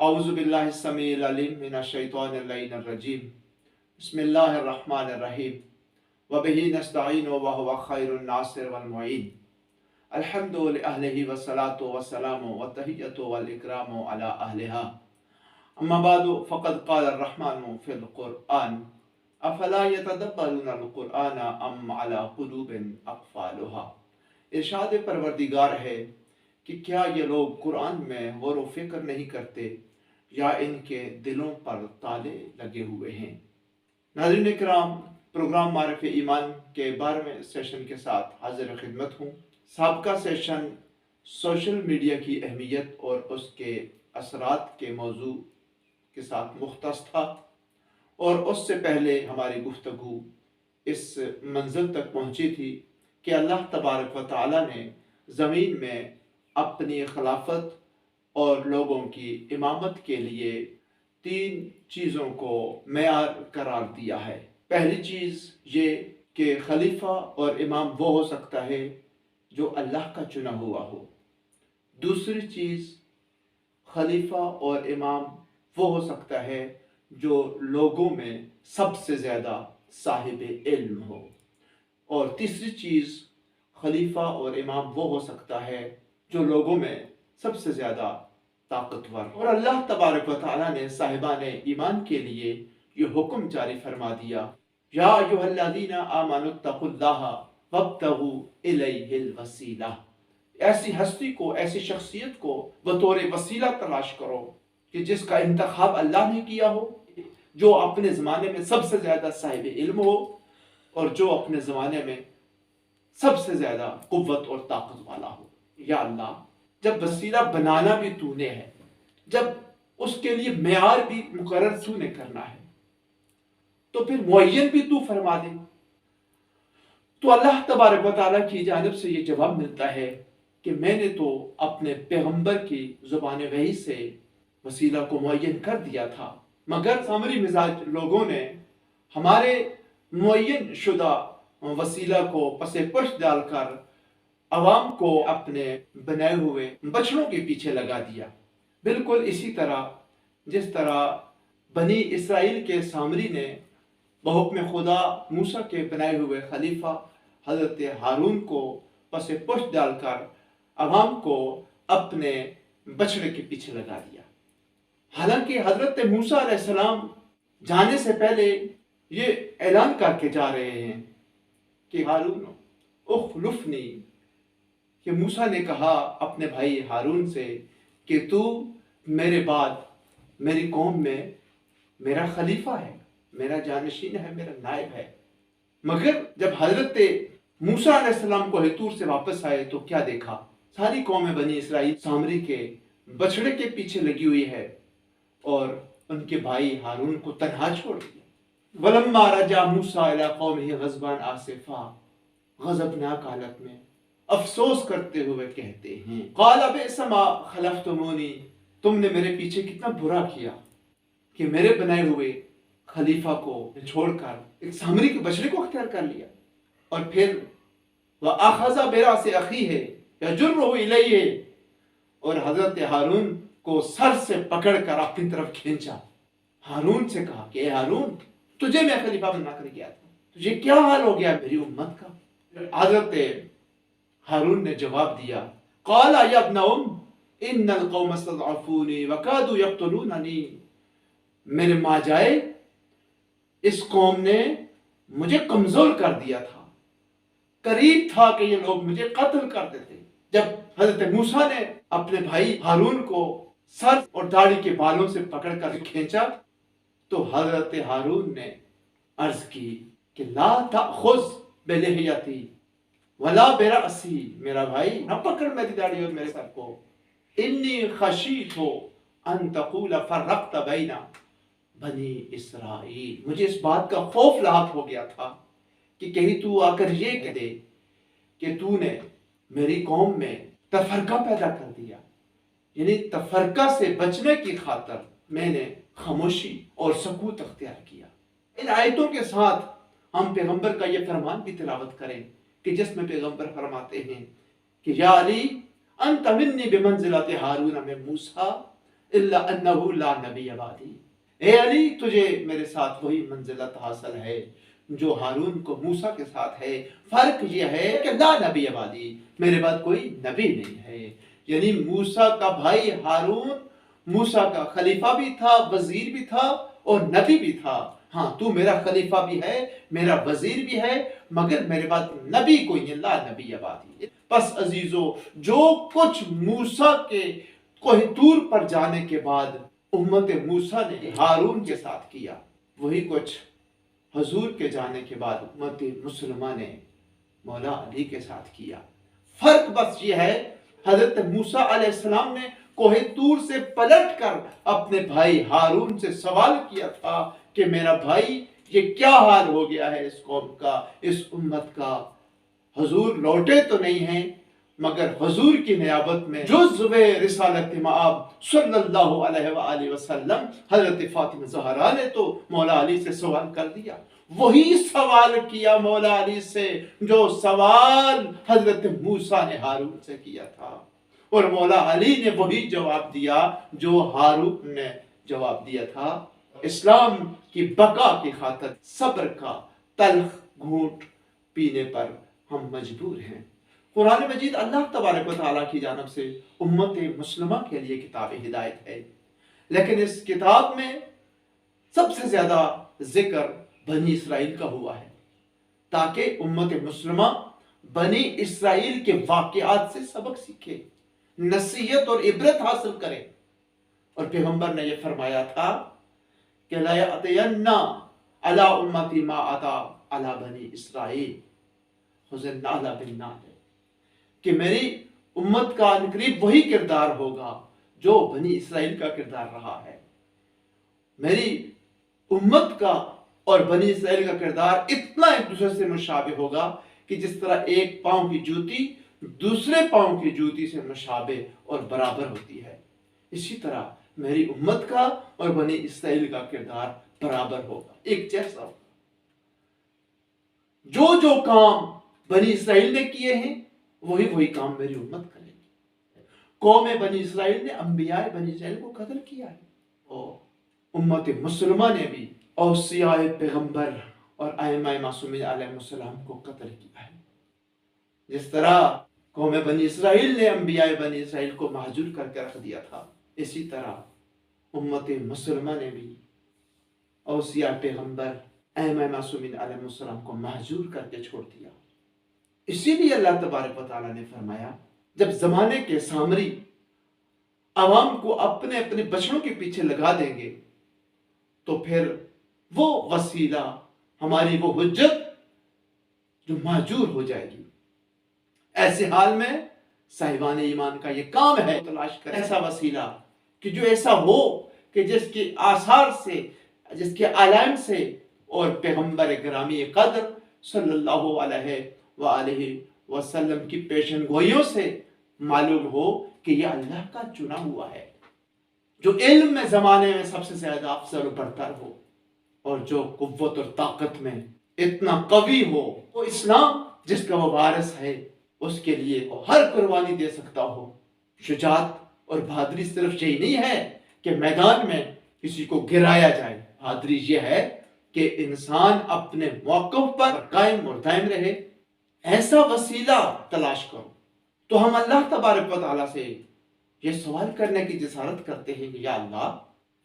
अऊज़ु बिल्लाहि समीइल अलीम मिनश शैतानिर रजीम बिस्मिल्लाहिर रहमानिर रहीम व बिही नस्तईनु व हुवा खैरुन नासिर वल मुईन अल्हम्दु लिअहलिही व सलातु व सलामु व तहियतु वल इकरामु अला अहलिहा अम्मा बादु फ़क़द क़ाल अर्रहमानु फ़िल क़ुरआन अफ़ला यतदब्बरुनल क़ुरआन अम अला क़ुलूबिन अक़फ़ालुहा। इरशाद परवरदिगार है कि क्या ये लोग कुरान में गौर व फिक्र नहीं करते या इनके दिलों पर ताले लगे हुए हैं। नाज़रीन इकराम, प्रोग्राम मारिफ़ ईमान के 12वें सेशन के साथ हाजिर खिदमत हूँ। साबका सेशन सोशल मीडिया की अहमियत और उसके असरात के मौजू के साथ मुख्तस था और उससे पहले हमारी गुफ्तगू इस मंजिल तक पहुँची थी कि अल्लाह तबारक व तआला ने ज़मीन में अपनी खिलाफत और लोगों की इमामत के लिए 3 चीज़ों को मेयार करार दिया है। पहली चीज़ ये कि खलीफा और इमाम वो हो सकता है जो अल्लाह का चुना हुआ हो। दूसरी चीज़, खलीफा और इमाम वो हो सकता है जो लोगों में सबसे ज़्यादा साहिब इल्म हो। और तीसरी चीज़, खलीफा और इमाम वो हो सकता है जो लोगों में सबसे ज़्यादा ताकतवर। और अल्लाह तबारक व तआला ने साहिबाने ईमान के लिए ये हुक्म जारी फरमा दिया, या अय्युहल्लज़ीना आमनुत्तकुल्लाह वब्तगू इलैहिल वसीला। ऐसी हस्ती को, ऐसी शख्सियत को बतौर वसीला तलाश करो कि जिसका इंतखाब अल्लाह ने किया हो, जो अपने ज़माने में सबसे ज़्यादा साहिब इल्म हो और जो अपने ज़माने में सबसे ज़्यादा कुव्वत और ताकत वाला हो। या अल्लाह, जब वसीला बनाना भी तूने है, जब उसके लिए मेयार भी मुकर्रर तूने करना है, तो फिर मुअय्यन भी तू फरमा दे। तो अल्लाह तबारक व तआला की जानिब से ये जवाब मिलता है कि मैंने तो अपने पैगंबर की ज़ुबान वही से वसीला को मुअय्यन कर दिया था, मगर सामरी मिजाज लोगों ने हमारे मुअय्यन शुदा वसीला को पसे पुश डालकर अवाम को अपने बनाए हुए बछड़ों के पीछे लगा दिया। बिल्कुल इसी तरह जिस तरह बनी इसराइल के सामरी ने बहुक्म खुदा मूसा के बनाए हुए खलीफा हज़रत हारून को पसे पुश डालकर अवाम को अपने बछड़े के पीछे लगा दिया। हालांकि हज़रत मूसा अलैहिस्सलाम जाने से पहले ये ऐलान करके जा रहे हैं कि हारून उखलुफनी, कि मूसा ने कहा अपने भाई हारून से कि तू मेरे बाद मेरी कौम में मेरा खलीफा है, मेरा जानशीन है, मेरा नायब है। मगर जब हजरत मूसा अलैहिस्सलाम को हितूर से वापस आए तो क्या देखा, सारी कौम बनी इसराइल सामरी के बछड़े के पीछे लगी हुई है और उनके भाई हारून को तन्हा छोड़ दिया। वलम्मा रजा मूसा इला कौमिही गज़बान आसिफा, गज़बनाक हालत में अफसोस करते हुए कहते हैं, क़ाल बि'सा मा खलफ़्तुमूनी, तुमने मेरे पीछे कितना बुरा किया कि मेरे बनाए हुए खलीफा को छोड़कर एक सामरी के बछड़े को अख्तियार कर लिया। और फिर व अख़ज़ बिरासी अख़ीही यजुर्रुहु इलैहि, और हज़रत हारून को सर से पकड़कर अपनी तरफ खींचा। हारून से कहा कि हारून, तुझे मैं खलीफा बना कर गया था, तुझे क्या हाल हो गया मेरी उम्मत का। हज़रत हारून ने जवाब दिया, क़ाला या इब्न इन्नल क़ौम इस्तज़अफ़ूनी व कादू यक़्तुलूननी, मेरे माँ जाए, इस कौम ने मुझे कमज़ोर कर दिया था, करीब था कि ये लोग मुझे कत्ल कर देते। जब हज़रत मूसा ने अपने भाई हारून को सर और दाढ़ी के बालों से पकड़कर खींचा तो हज़रत हारून ने अर्ज़ की कि ला तअख़ुज़ बिलिहियती वला बिरअसी, मेरा भाई न पकड़ मेरी दाढ़ी और मेरे सर को। इन्नी खशीतु अन तक़ूल फ़र्रक़्त बैना बनी इसराइल, मुझे इस बात का खौफ लाहक हो गया था कि कहीं तू आकर ये कह दे कि तूने मेरी कौम में तफरका पैदा कर दिया। यानी तफरका से बचने की खातिर मैंने खामोशी और सकूत अख्तियार किया। इन आयतों के साथ हम पैगंबर का ये फरमान भी तिलावत करें कि जिसमें पैगंबर फरमाते हैं कि या अली अंत मिन्नी बिमंज़िलति हारून में मूसा, इल्ला अन्नहु ला नबी बादी। ए अली, तुझे मेरे साथ वही मंजिलत हासिल है जो हारून को मूसा के साथ है। फर्क यह है कि ला नबी बादी, मेरे बाद कोई नबी नहीं है। यानी मूसा का भाई हारून मूसा का खलीफा भी था, वजीर भी था और नबी भी था। हाँ, तू मेरा खलीफा भी है, मेरा वजीर भी है, मगर मेरे बाद नबी कोई नहीं, ला नबी बादी। बस अजीजों, जो कुछ मूसा के कोहितूर पर जाने के बाद उम्मत मूसा ने हारून के साथ किया, वही कुछ हजूर के जाने के बाद उम्मत मुसलमान ने मौला अली के साथ किया। फर्क बस ये है, हजरत मूसा अलैहिस्सलाम ने कोहे तूर से पलट कर अपने भाई हारून से सवाल किया था कि मेरा भाई, ये क्या हाल हो गया है इस कौम का, इस उम्मत का। हुजूर लौटे तो नहीं हैं, मगर हुजूर की नियाबत में जुज़्वे रिसालत मआब सल्लल्लाहु अलैहि वसल्लम हजरत फातिमा ज़हरा ने तो मौला अली से सवाल कर दिया। वही सवाल किया मौला अली से जो सवाल हजरत मूसा ने हारून से किया था, और मौला अली ने वही जवाब दिया जो हारून ने जवाब दिया था। इस्लाम की बका की खातिर सब्र का तल्ख घूंट पीने पर हम मजबूर हैं। कुरान मजीद अल्लाह तबारक व तआला की जानब से उम्मत मुस्लिमा के लिए किताब हिदायत है, लेकिन इस किताब में सबसे ज्यादा जिक्र बनी इसराइल का हुआ है, ताकि उम्मत मुस्लिमा बनी इसराइल के वाक़यात से सबक सीखे, नसीहत और इबरत हासिल करे। और पैगंबर ने यह फरमाया था कि ला यअतियन्ना अला उम्मती मा अता अला बनी इसराइल हुज़न नाला बिन नाल, कि मेरी उम्मत का अनकरीब वही किरदार होगा जो बनी इसराइल का किरदार रहा है। मेरी उम्मत का और बनी इसराइल का किरदार इतना एक दूसरे से मुशाबे होगा कि जिस तरह एक पांव की जूती दूसरे पांव की जूती से मुशाबे और बराबर होती है, इसी तरह मेरी उम्मत का और बनी इसराइल का किरदार बराबर होगा, एक जैसा होगा। जो जो काम बनी इसराइल ने किए हैं वही वही काम मेरी उम्मत करेगी। कौम बनी इसराइल ने अंबिया बनी इसराइल को कत्ल किया है, और उम्मत मुसलमान ने भी औसियाए पैगंबर और आइमाए मासूमीन अलैहिस्सलाम को कत्ल किया है। जिस तरह कौम बनी इसराइल ने अंबिया बनी इसराइल को महजूर करके रख दिया था, इसी तरह उम्मत मुसलमान ने भी औसिया पैगंबर आइमाए मासूमीन अलैहिस्सलाम को महजूर करके छोड़ दिया। इसीलिए अल्लाह तबारक व तआला ने फरमाया, जब जमाने के सामरी अवाम को अपने अपने बछड़ों के पीछे लगा देंगे तो फिर वो वसीला, हमारी वो हुज्जत जो महजूर हो जाएगी। ऐसे हाल में साहिबान ईमान का ये काम है तलाश करें ऐसा वसीला कि जो ऐसा हो कि जिसके आसार से, जिसके आलाम से और पैगंबर गिरामी कदर सल्लल्लाहु अलैहि वसल्लम की पेशन गोइयों से मालूम हो कि यह अल्लाह का चुना हुआ है, जो इल्म में जमाने में सबसे ज्यादा अफजल और बरतर हो, और जो कुव्वत और ताकत में इतना कवी हो, वो इस्लाम जिसका वो वारिस है उसके लिए वो हर कुर्बानी दे सकता हो। शुजात और बहादुरी सिर्फ यही नहीं है कि मैदान में किसी को गिराया जाए, बहादुरी ये है कि इंसान अपने मौक़िफ़ पर कायम और दायम रहे। ऐसा वसीला तलाश करो। तो हम अल्लाह तबारक व तआला से ये सवाल करने की जिसारत करते हैं कि या अल्लाह,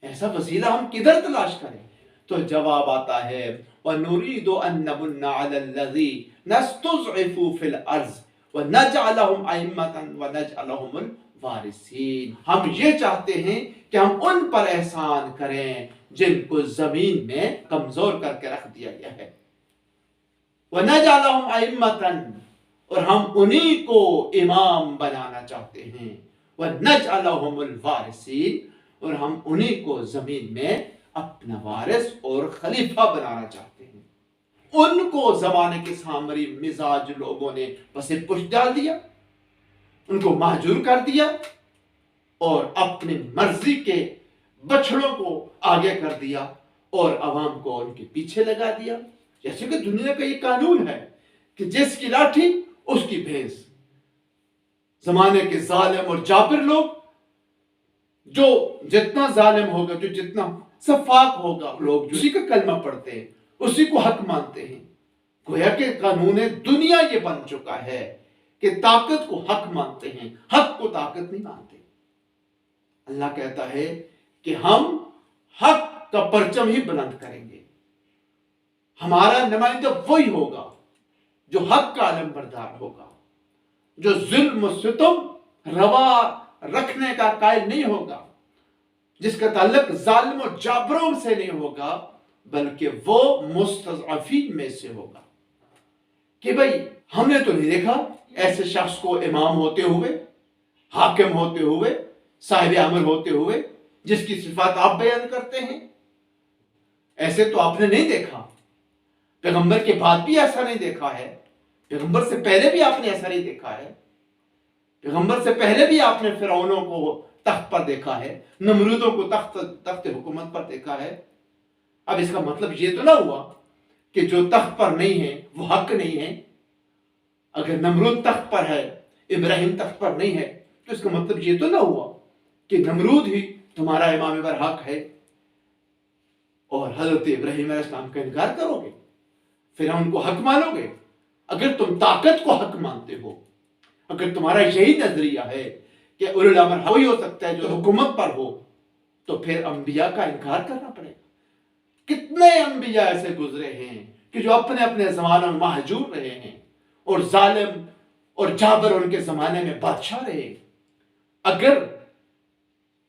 ऐसा वसीला हम किधर तलाश करें? तो जवाब आता है, वनुरीदु अन नमुन्ना अलल्लज़ी नस्तज़इफु फिल अर्ज़ व नजअलहुम अइम्मतन व नजअलहुमुल वारिसीन। हम ये चाहते हैं कि हम उन पर एहसान करें जिनको जमीन में कमजोर करके रख दिया गया है। व नजअलहुम अइम्मतन, और हम उन्हीं को इमाम बनाना चाहते हैं। व नजअलहुमुल वारिसीन, और हम उन्हीं को जमीन में अपना वारिस और खलीफा बनाना चाहते हैं। उनको जमाने के सामरी मिजाज लोगों ने बसे पुश डाल दिया, उनको महजूर कर दिया और अपनी मर्जी के बछड़ों को आगे कर दिया और अवाम को उनके पीछे लगा दिया। जैसे कि दुनिया का ये कानून है कि जिसकी लाठी उसकी भैंस। जमाने के जालिम और जाबिर लोग جو جتنا ظالم ہوگا، جو جتنا سفاک ہوگا، لوگ اسی کا کلمہ پڑھتے ہیں، اسی کو حق مانتے ہیں۔ گویا کہ قانون دنیا یہ بن چکا ہے کہ طاقت کو حق مانتے ہیں، حق کو طاقت نہیں مانتے۔ اللہ کہتا ہے کہ ہم حق کا پرچم ہی بلند کریں گے، ہمارا نمائندہ وہی ہوگا جو حق کا علم بردار ہوگا، جو ظلم و ستم روا رکھنے کا قائل نہیں ہوگا، جس کا تعلق ظالم و جابروں سے نہیں ہوگا، بلکہ وہ مستضعفین میں سے ہوگا۔ کہ بھئی ہم نے تو نہیں دیکھا ایسے شخص کو امام ہوتے ہوئے، حاکم ہوتے ہوئے، صاحب امر ہوتے ہوئے، جس کی صفات آپ بیان کرتے ہیں، ایسے تو آپ نے نہیں دیکھا۔ پیغمبر کے بعد بھی ایسا نہیں دیکھا ہے، پیغمبر سے پہلے بھی آپ نے ایسا نہیں دیکھا ہے، پیغمبر سے پہلے بھی آپ نے فرعونوں کو تخت پر دیکھا ہے، نمرودوں کو تخت حکومت پر دیکھا ہے۔ اب اس کا مطلب یہ تو نہ ہوا کہ جو تخت پر نہیں ہے وہ حق نہیں ہے۔ اگر نمرود تخت پر ہے، ابراہیم تخت پر نہیں ہے، تو اس کا مطلب یہ تو نہ ہوا کہ نمرود ہی تمہارا امام برحق ہے اور حضرت ابراہیم علیہ السلام کا انکار کرو گے، پھر ہم ان کو حق مانو گے۔ اگر تم طاقت کو حق مانتے ہو، اگر تمہارا یہی نظریہ ہے کہ اولو الامر وہی ہو سکتا ہے جو حکومت پر ہو، تو پھر انبیاء کا انکار کرنا پڑے گا۔ کتنے انبیاء ایسے گزرے ہیں کہ جو اپنے اپنے زمانوں میں مہجور رہے ہیں اور ظالم اور جابر ان کے زمانے میں بادشاہ رہے۔ اگر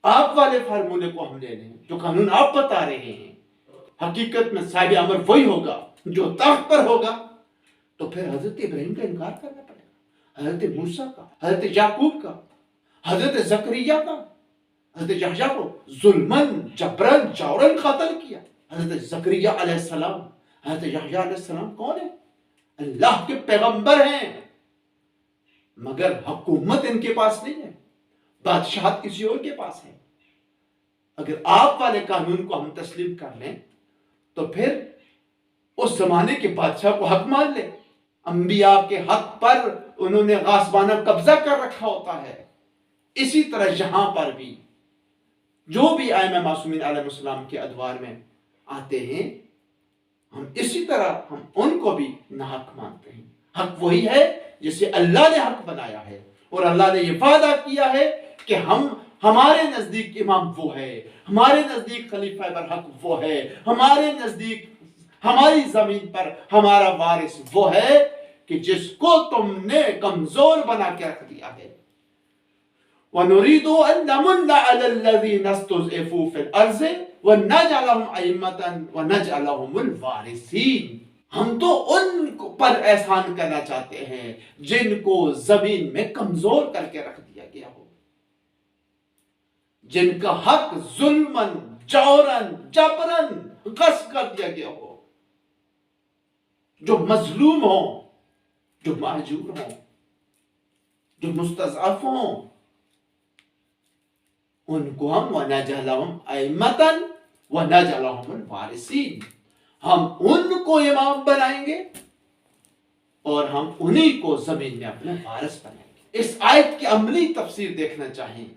آپ والے فارمولے کو ہم لے لیں، جو قانون آپ بتا رہے ہیں، حقیقت میں صاحب امر وہی ہوگا جو تخت پر ہوگا، تو پھر حضرت ابراہیم کا انکار کرنا پڑے گا، حضرت موسیٰ کا، حضرت یعقوب کا، حضرت زکریا کا۔ حضرت یحییٰ کو ظلمن جبرن جورن قتل کیا۔ حضرت زکریا علیہ السلام، حضرت یحییٰ علیہ السلام کون ہیں؟ اللہ کے پیغمبر ہیں، مگر حکومت ان کے پاس نہیں ہے، بادشاہت کسی اور کے پاس ہے۔ اگر آپ والے قانون کو ہم تسلیم کر لیں تو پھر اس زمانے کے بادشاہ کو حق مان لیں۔ انبیاء کے حق پر انہوں نے غاصبانہ قبضہ کر رکھا ہوتا ہے۔ اسی طرح یہاں پر بھی جو بھی ائمہ معصومین علیہ السلام کے ادوار میں آتے ہیں، ہم اسی طرح ہم ان کو بھی ناحق مانتے ہیں۔ حق وہی ہے جسے اللہ نے حق بنایا ہے، اور اللہ نے یہ وعدہ کیا ہے کہ ہمارے نزدیک امام وہ ہے، ہمارے نزدیک خلیفہ برحق وہ ہے، ہمارے نزدیک ہماری زمین پر ہمارا وارث وہ ہے کہ جس کو تم نے کمزور بنا کے رکھ دیا ہے۔ وَنُرِيدُ أَن نَّمُنَّ عَلَى الَّذِينَ اسْتُضْعِفُوا فِي الْأَرْضِ وَنَجْعَلَهُمْ أَئِمَّةً وَنَجْعَلَهُمُ الْوَارِثِينَ۔ ہم تو ان پر احسان کرنا چاہتے ہیں جن کو زمین میں کمزور کر کے رکھ دیا گیا ہو، جن کا حق ظلمن جورن جبرن غصب کر دیا گیا ہو، جو مظلوم ہوں، جو مہجور ہوں، جو مستضعف ہوں، ان کو ہم وَنَجْعَلَهُمْ أَئِمَّةً وَنَجْعَلَهُمُ الْوَارِثِينَ، ہم ان کو امام بنائیں گے اور ہم انہی کو زمین میں اپنے وارث بنائیں گے۔ اس آیت کی عملی تفسیر دیکھنا چاہیں،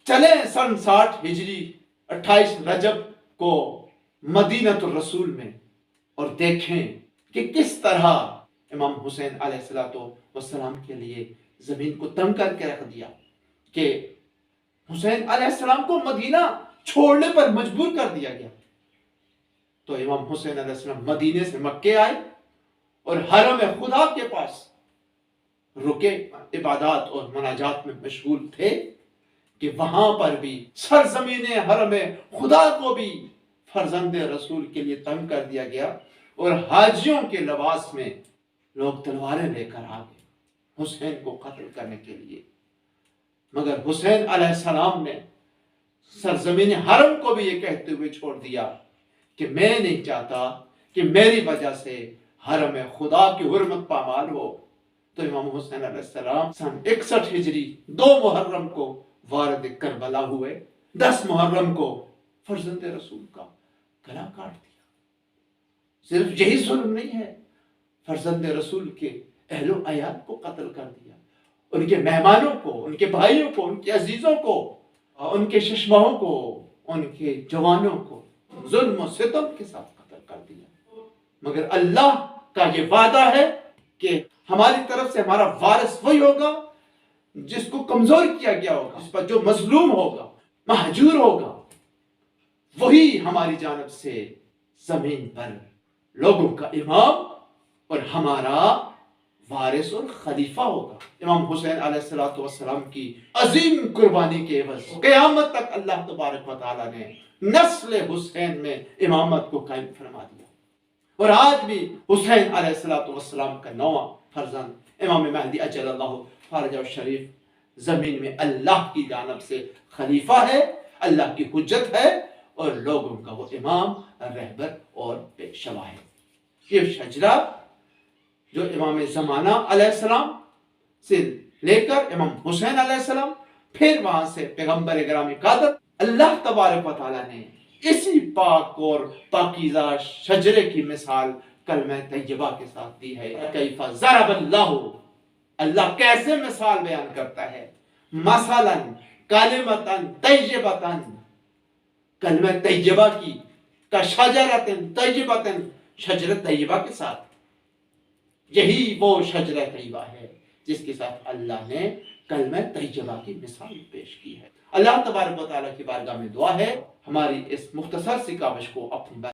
چلیں سن 60 ہجری 28 رجب کو مدینہ الرسول میں اور دیکھیں کہ کس طرح امام حسین علیہ السلام کے لیے زمین کو تنگ کر کے رکھ دیا، کہ حسین علیہ السلام کو مدینہ چھوڑنے پر مجبور کر دیا گیا۔ تو امام حسین علیہ السلام مدینے سے مکے آئے اور حرم خدا کے پاس رکے، عبادات اور مناجات میں مشغول تھے، کہ وہاں پر بھی سرزمین حرم خدا کو بھی فرزند رسول کے لیے تنگ کر دیا گیا، اور حاجیوں کے لباس میں لوگ تلواریں لے کر آ گئے حسین کو قتل کرنے کے لیے۔ مگر حسین علیہ السلام نے سرزمین حرم کو بھی یہ کہتے ہوئے چھوڑ دیا کہ میں نہیں چاہتا کہ میری وجہ سے حرم خدا کی حرمت پامال ہو۔ تو امام حسین علیہ السلام سن 61 ہجری 2 محرم کو وارد کربلا ہوئے، 10 محرم کو فرزند رسول کا گلا کاٹ دیا۔ صرف یہی ظلم نہیں ہے، فرزند رسول کے اہل و عیال کو قتل کر دیا، ان کے مہمانوں کو، ان کے بھائیوں کو، ان کے عزیزوں کو ان کے ششماہوں کو، ان کے جوانوں کو ظلم و ستم کے ساتھ قتل کر دیا۔ مگر اللہ کا یہ وعدہ ہے کہ ہماری طرف سے ہمارا وارث وہی ہوگا جس کو کمزور کیا گیا ہوگا، جس پر جو مظلوم ہوگا، مہجور ہوگا، وہی ہماری جانب سے زمین پر لوگوں کا امام اور ہمارا وارث اور خلیفہ ہوگا۔ امام حسین علیہ السلام کی عظیم قربانی کے عوض قیامت تک اللہ تبارک و تعالیٰ نے نسل حسین میں امامت کو قائم فرما دیا، اور آج بھی حسین علیہ السلام کا نواں فرزند امام مہدی اجل اللہ فرجہ الشریف زمین میں اللہ کی جانب سے خلیفہ ہے، اللہ کی حجت ہے، اور لوگوں کا وہ امام، رہبر اور پیشوا ہے۔ یہ شجرہ جو امام زمانہ علیہ السلام سے لے کر امام حسین علیہ السلام، پھر وہاں سے پیغمبر گرامی قادر، اللہ تبارک و تعالیٰ نے اسی پاک اور پاکیزہ شجرے کی مثال کلمہ طیبہ کے ساتھ دی ہے۔ کیف ضرب اللہ کیسے مثال بیان کرتا ہے، مثلا کلمۃ طیبۃ، کلمہ طیبہ کی، کا شجرۃ طیبۃ، شجرہ طیبہ کے ساتھ۔ یہی وہ شجرہ طیبہ ہے جس کے ساتھ اللہ نے کلمہ طیبہ کی مثال پیش کی ہے۔ اللہ تبارک و تعالیٰ کی بارگاہ میں دعا ہے ہماری اس مختصر سی کاوش کو اپنی